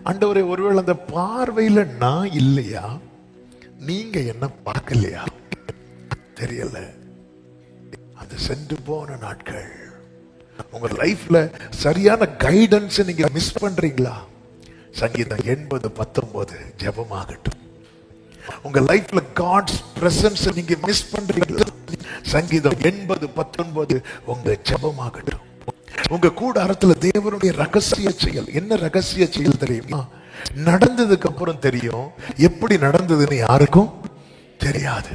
ஆண்டவரே, ஒருவேளை அந்த பார்வையில நான் இல்லையா, நீங்க என்ன பார்க்கலையா தெரியல. அது சென்று போன நாட்கள். உங்க லைஃப்ல சரியான கைடன்ஸ் நீங்க மிஸ் பண்றீங்களா? சங்கீதம் 80:19 ஜெபமாகட்டும். உங்க லைஃப்ல காட்ஸ் பிரசன்ஸ் நீங்க மிஸ் பண்றீங்களா? சங்கீதம் 80:19 உங்க ஜெபமாகட்டும். உங்க கூடாரத்துல தேவனுடைய ரகசிய செயல். என்ன ரகசிய செயல் தெரியுமா? நடந்ததுக்கு அப்புறம் தெரியும், எப்படி நடந்ததுன்னு யாருக்கும் தெரியாது.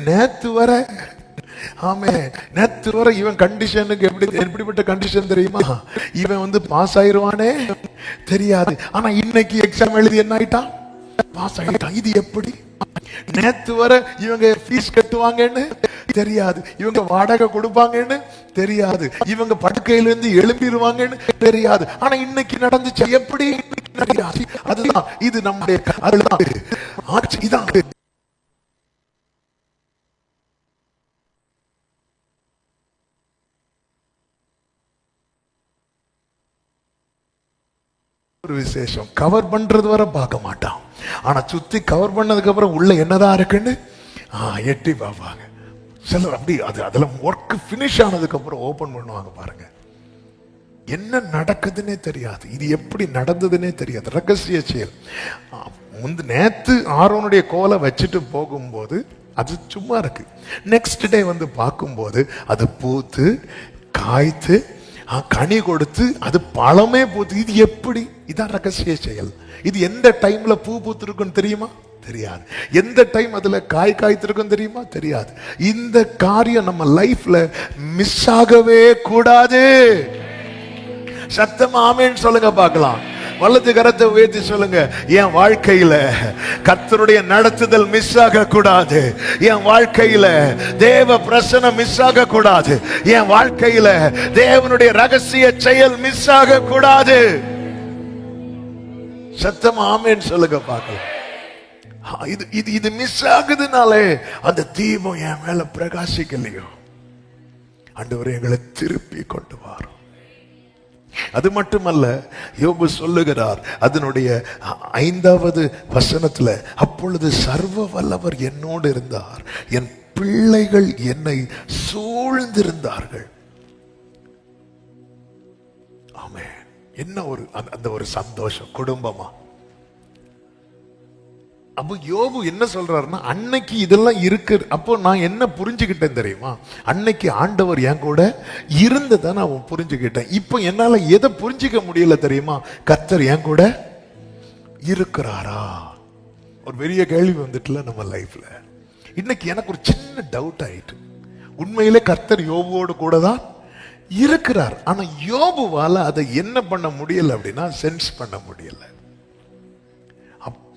நேத்து வர நேத்து வர இவன் கண்டிஷனுக்கு எப்படிப்பட்ட கண்டிஷன் தெரியுமா? இவன் பாஸ் ஆயிருவானே தெரியாது. ஆனா இன்னைக்கு எக்ஸாம் எழுதி என்ன ஆயிட்டான்? பாஸ் ஆயிட்டான். இது எப்படி? நேத்து வர இவங்க ஃபீஸ் கட்டுவாங்கன்னு தெரியாது, இவங்க வாடகை கொடுப்பாங்கன்னு தெரியாது, இவங்க படுக்கையில இருந்து எழும்பிடுவாங்கன்னு தெரியாது. ஆனா இன்னைக்கு நடந்துச்சு எப்படி? அதுதான் இது நம்முடைய இதான் ஒரு விசேஷம். கவர் பண்றது வரை பார்க்க மாட்டான். ஆனா சுத்தி கவர் பண்ணதுக்கு அப்புறம் உள்ள என்னதான் இருக்குன்னு எட்டி பார்ப்பாங்க. சிலர் அப்படி அதெல்லாம் ஒர்க் பினிஷ் ஆனதுக்கு அப்புறம் ஓபன் பண்ணுவாங்க. பாருங்க, என்ன நடக்குதுன்னே தெரியாது, இது எப்படி நடந்ததுன்னே தெரியாது. ரகசிய செயல். நேத்து ஆரோனுடைய கோலை வச்சுட்டு போகும்போது அது சும்மா இருக்கு. நெக்ஸ்ட் டே பார்க்கும்போது அது பூத்து காய்த்து கனி கொடுத்து அது பழமே பூத்து. இது எப்படி? இதான் ரகசிய செயல். இது எந்த டைம்ல பூ பூத்திருக்குன்னு தெரியுமா? தெரியாது. எந்த டைம் அதுல காய் காய்த்திருக்கும் தெரியுமா? தெரியாது. இந்த காரியம் நம்ம லைஃப்ல மிஸ் ஆகவே கூடாது. சத்தமா ஆமென் சொல்லுங்க பார்க்கலாம். வலது கரத்தை உயர்த்தி சொல்லுங்க, என் வாழ்க்கையில கர்த்தருடைய நடத்துதல் மிஸ் ஆக கூடாது. என் வாழ்க்கையில தேவ பிரசன்னம் மிஸ் ஆக கூடாது. என் வாழ்க்கையில தேவனுடைய ரகசிய செயல் மிஸ் ஆக கூடாது. சத்தமா ஆமென் சொல்லுங்க பார்க்கலாம். இது மிஸ் ஆகுதுனாலே அந்த தீபம் என் மேல பிரகாசிக்கலையோ. ஆண்டவரே, எங்களை திருப்பி கொண்டு வரோம். அது மட்டுமல்ல, யோபு சொல்லுகிறார் அதனுடைய 5வது வசனத்துல, அப்பொழுது சர்வ வல்லவர் என்னோடு இருந்தார், என் பிள்ளைகள் என்னை சூழ்ந்திருந்தார்கள். ஆமென். என்ன ஒரு அந்த ஒரு சந்தோஷம் குடும்பமா. அப்போ யோபு என்ன சொல்றாருன்னா, அன்னைக்கு இதெல்லாம் இருக்கு. அப்போ நான் என்ன புரிஞ்சுக்கிட்டேன் தெரியுமா? அன்னைக்கு ஆண்டவர் என் கூட இருந்ததை நான் புரிஞ்சுக்கிட்டேன். இப்போ என்னால எதை புரிஞ்சுக்க முடியல தெரியுமா? கர்த்தர் என் கூட இருக்கிறாரா? ஒரு பெரிய கேள்வி வந்துட்டுல நம்ம லைஃப்ல. இன்னைக்கு எனக்கு ஒரு சின்ன டவுட் ஆயிட்டு. உண்மையிலே கர்த்தர் யோபுவோடு கூட தான் இருக்கிறார். ஆனா யோபுவால அதை என்ன பண்ண முடியல அப்படின்னா, சென்ஸ் பண்ண முடியல.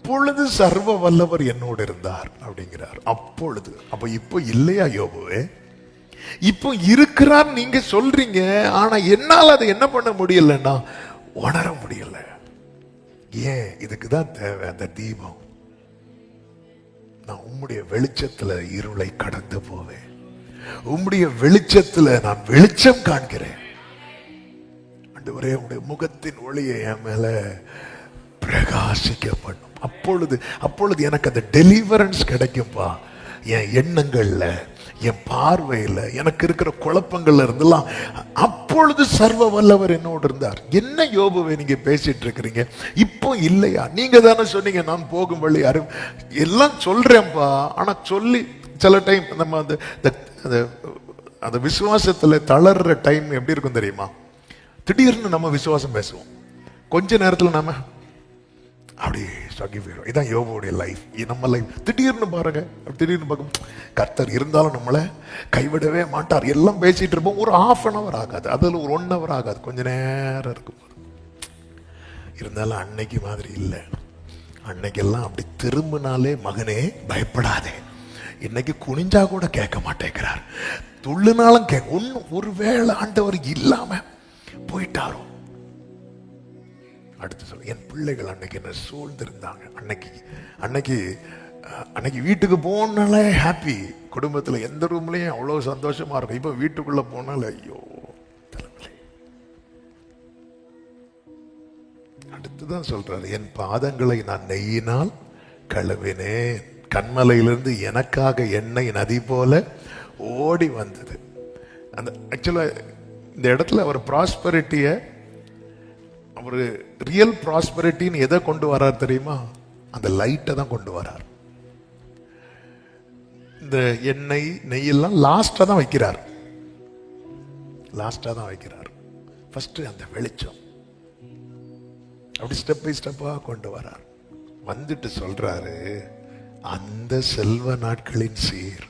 அப்பொழுது சர்வ வல்லவர் என்னோடு இருந்தார் அப்படிங்கிறார். அப்பொழுது. அப்ப இப்போ இல்லையா யோபுவே? இப்போ இருக்கிறார் நீங்க சொல்றீங்க. ஆனா என்னால அதை என்ன பண்ண முடியலன்னா, உணர முடியல. ஏன்? இதுக்குதான் தேவை அந்த தீபம். நான் உம்முடைய வெளிச்சத்துல இருளை கடந்து போவேன். உம்முடைய வெளிச்சத்துல நான் வெளிச்சம் காண்கிறேன். ஆண்டவரே, உம்முடைய முகத்தின் ஒளியை என் மேல பிரகாசிக்கப்படும். அப்பொழுது எனக்கு அந்த டெலிவரன்ஸ் கிடைக்கும்பா. என் எண்ணங்கள்ல, என் பார்வையில, எனக்கு இருக்கிற குழப்பங்கள்ல இருந்தெல்லாம் அப்பொழுது சர்வ வல்லவர் என்னோடு இருந்தார். என்ன யோபுவை நீங்க பேசிட்டு இருக்கிறீங்க? இப்போ இல்லையா? நீங்க தானே சொன்னீங்க நான் போகும் வழி எல்லாம் சொல்றேன்பா. ஆனா சொல்லி சில டைம் நம்ம அந்த விசுவாசத்துல தளர்ற டைம் எப்படி இருக்கும் தெரியுமா? திடீர்னு நம்ம விசுவாசம் பேசுவோம், கொஞ்ச நேரத்துல நம்ம அப்படி சொங்கி போயிடும். இதான் யோபுடைய லைஃப், நம்ம லைஃப். திடீர்னு பாருங்க, திடீர்னு பார்க்கும் கர்த்தர் இருந்தாலும் நம்மளை கைவிடவே மாட்டார். எல்லாம் பேசிட்டு இருப்போம். ஒரு 1/2 hour ஆகாது, அதில் ஒரு 1 hour ஆகாது, கொஞ்ச நேரம் இருக்கும். இருந்தாலும் அன்னைக்கு மாதிரி இல்லை. அன்னைக்கெல்லாம் அப்படி திரும்பினாலே மகனே பயப்படாதே. இன்னைக்கு குனிஞ்சா கூட கேட்க மாட்டேங்கிறார், துள்ளுனாலும் கேட்க. ஒரு வேளை ஆண்டவர் இல்லாம போயிட்டாரோ. அடுத்து சொல்ல, என் பிள்ளைகள் அன்னைக்கு என்ன சூழ்ந்திருந்தாங்க. அன்னைக்கு வீட்டுக்கு போனாலே ஹாப்பி. குடும்பத்தில் எந்த ரூம்லையும் அவ்வளோ சந்தோஷமா இருக்கும். இப்போ வீட்டுக்குள்ள போனால ஐயோ தலைவலி. அடுத்து இதுதான் சொல்றாரு, என் பாதங்களை நான் நெய்யினால் கழுவினேன், கண்மலையிலிருந்து எனக்காக எண்ணெய் நதி போல ஓடி வந்தது. அந்த ஆக்சுவலா இந்த இடத்துல அவர் ப்ராஸ்பரிட்டியை, அவர் ரியல் ப்ராஸ்பரிட்டின்னு எதை கொண்டு வரார் தெரியுமா? அந்த லைட்டை தான் கொண்டு வரார். இந்த எண்ணெய் நெய்யெல்லாம் லாஸ்டா தான் வைக்கிறார், லாஸ்டா தான் வைக்கிறார். ஃபர்ஸ்ட் அந்த வெளிச்சம் அப்படி ஸ்டெப் பை ஸ்டெப்பா கொண்டு வரார். வந்துட்டு சொல்றாரு, அந்த செல்வ நாட்களின் சீர்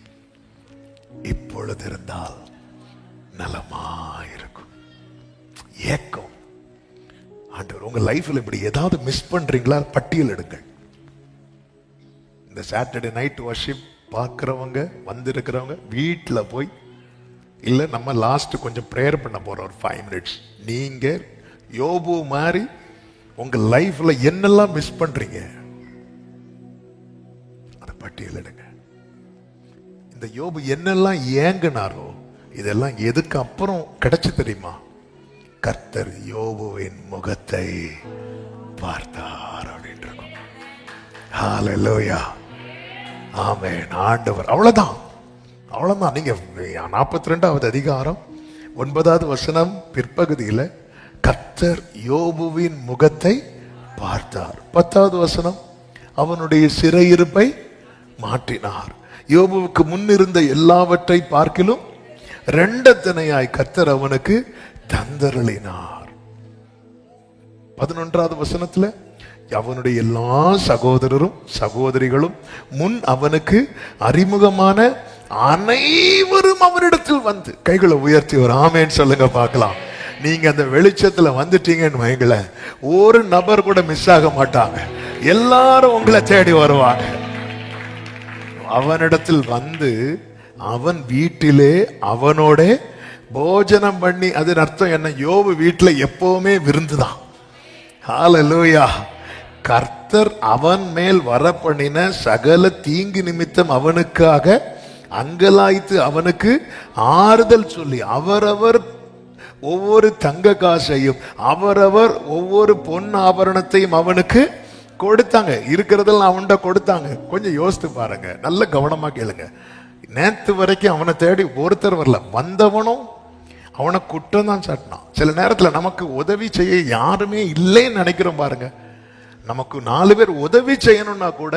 இப்பொழுது இருந்தால் நலமாயிருக்கும். ஏக்கம். ஆண்டவர் உங்க லைஃப்ல இப்படி ஏதாவது மிஸ் பண்றீங்களா? பட்டியல் எடுங்கள். இந்த சாட்டர்டே நைட் வர்ஷிப் பார்க்கிறவங்க, வந்திருக்கிறவங்க வீட்டில் போய், இல்லை நம்ம லாஸ்ட் கொஞ்சம் ப்ரேயர் பண்ண போறோம் ஒரு 5 minutes. நீங்க யோபு மாதிரி உங்க லைஃப்ல என்னெல்லாம் மிஸ் பண்றீங்க அதை பட்டியல் எடுங்க. இந்த யோபு என்னெல்லாம் ஏங்கினாரோ இதெல்லாம் எதுக்கு அப்புறம் கிடைச்சு தெரியுமா? கர்த்தர் யோபுவின் முகத்தை பார்த்தார் அப்படின்னு இருக்கும். ஹல்லேலூயா, ஆமென். ஆண்டவர் அவ்வளவுதான், அவ்வளவுதான். நீங்க 42வது அதிகாரம் 9வது வசனம் பிற்பகுதியில் கர்த்தர் யோபுவின் முகத்தை பார்த்தார். 10வது வசனம், அவனுடைய சிறையிருப்பை மாற்றினார். யோபுவுக்கு முன்னிருந்த எல்லாவற்றை பார்க்கிலும் இரண்டத்தனையாய் கர்த்தர் அவனுக்கு தந்தருளினார். 11வது வசனத்துல, அவனுடைய எல்லா சகோதரரும் சகோதரிகளும் முன் அவனுக்கு அறிமுகமான அனைவரும் அவரிடத்தில் வந்து, கைகளை உயர்த்தி ஒரு ஆமேன்னு சொல்லுங்க பார்க்கலாம். நீங்க அந்த வெளிச்சத்துல வந்துட்டீங்கன்னு வைங்களேன், ஒரு நபர் கூட மிஸ் ஆக மாட்டாங்க, எல்லாரும் உங்களை தேடி வருவாங்க. அவனிடத்தில் வந்து அவன் வீட்டிலே அவனோட போஜனம் பண்ணி, அதன் அர்த்தம் என்ன? யோபு வீட்டுல எப்பவுமே விருந்துதான். ஹல்லேலூயா. கர்த்தர் அவன் மேல் வரப்பண்ணின சகல தீங்கு நிமித்தம் அவனுக்காக அங்கலாய்த்து அவனுக்கு ஆறுதல் சொல்லி, அவரவர் ஒவ்வொரு தங்க காசையும் அவரவர் ஒவ்வொரு பொன் ஆபரணத்தையும் அவனுக்கு கொடுத்தாங்க. இருக்கிறதெல்லாம் அவன்கிட்ட கொடுத்தாங்க. கொஞ்சம் யோசித்து பாருங்க, நல்ல கவனமா கேளுங்க. நேத்து வரைக்கும் அவனை தேடி ஒருத்தர் வரல, வந்தவனும் அவனை குற்றம் தான் சாட்டினான். சில நேரத்தில் நமக்கு உதவி செய்ய யாருமே இல்லைன்னு நினைக்கிறோம் பாருங்க. நமக்கு 4 பேர் உதவி செய்யணும்னா கூட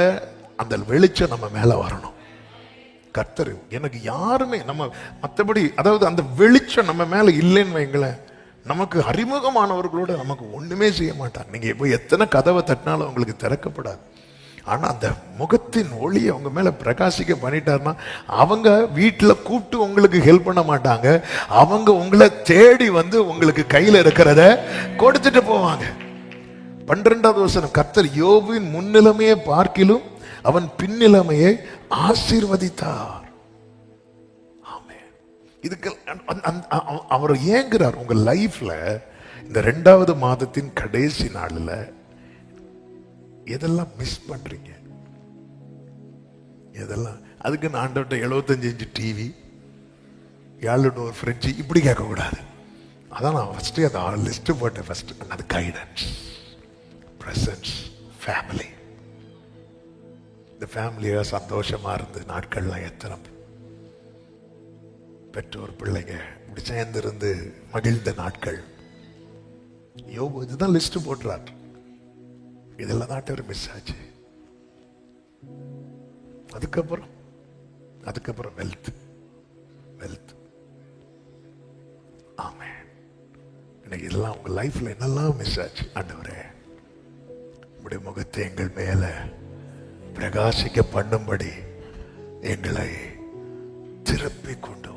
அந்த வெளிச்சம் நம்ம மேல வரணும். கர்த்தர் எனக்கு யாருமே நம்ம மற்றபடி, அதாவது அந்த வெளிச்சம் நம்ம மேல இல்லைன்னு வைங்களேன், நமக்கு அறிமுகமானவர்களோட நமக்கு ஒண்ணுமே செய்ய மாட்டாங்க. நீங்க இப்போ எத்தனை கதவை தட்டினாலும் உங்களுக்கு திறக்கப்படாது. ஆனா அந்த முகத்தின் ஒளியை அவங்க மேல பிரகாசிக்க பண்ணிட்டாருன்னா, அவங்க வீட்டுல கூப்பிட்டு உங்களுக்கு ஹெல்ப் பண்ண மாட்டாங்க, அவங்க உங்களை தேடி வந்து உங்களுக்கு கையில இருக்கிறத கொடுத்துட்டு போவாங்க. 12வது வசனம், கர்த்தர் யோபுவின் முன்னிலைமையை பார்க்கிலும் அவன் பின்னிலைமையை ஆசீர்வதித்தார். ஆமென். இதுக்கு அவர் ஏங்குறார். உங்க லைஃப்ல இந்த 2வது மாதத்தின் கடைசி நாளில் எதெல்லாம் மிஸ் பண்றீங்க? எதெல்லாம்? அதுக்கு நான் ஆண்டவர்கிட்ட 75 இன்ச் டிவி, 7 டோர் ஃப்ரிட்ஜ் இப்படி கேட்கக்கூடாது. அதான் நான் ஃபர்ஸ்ட் அதை லிஸ்ட் போட்டேன். ஃபர்ஸ்ட் அது கைடன்ஸ், பிரசன்ஸ், ஃபேமிலி. இந்த ஃபேமிலியா சந்தோஷமா இருந்து நாட்கள்லாம் எத்தனை பெற்றோர் பிள்ளைங்க இப்படி சேர்ந்திருந்து மகிழ்ந்த நாட்கள். யோபு இதுதான் லிஸ்ட் போட்டுறார். இதெல்லாம் தான் மிஸ் ஆச்சு. அதுக்கப்புறம் வெல்த். ஆமென். இன்னைக்கு இதெல்லாம் உங்க லைஃப்ல என்னெல்லாம் மிஸ் ஆச்சு? ஆண்டவரே, உம்முடைய முகத்தை எங்கள் மேல பிரகாசிக்க பண்ணும்படி எங்களை திருப்பி கொண்டு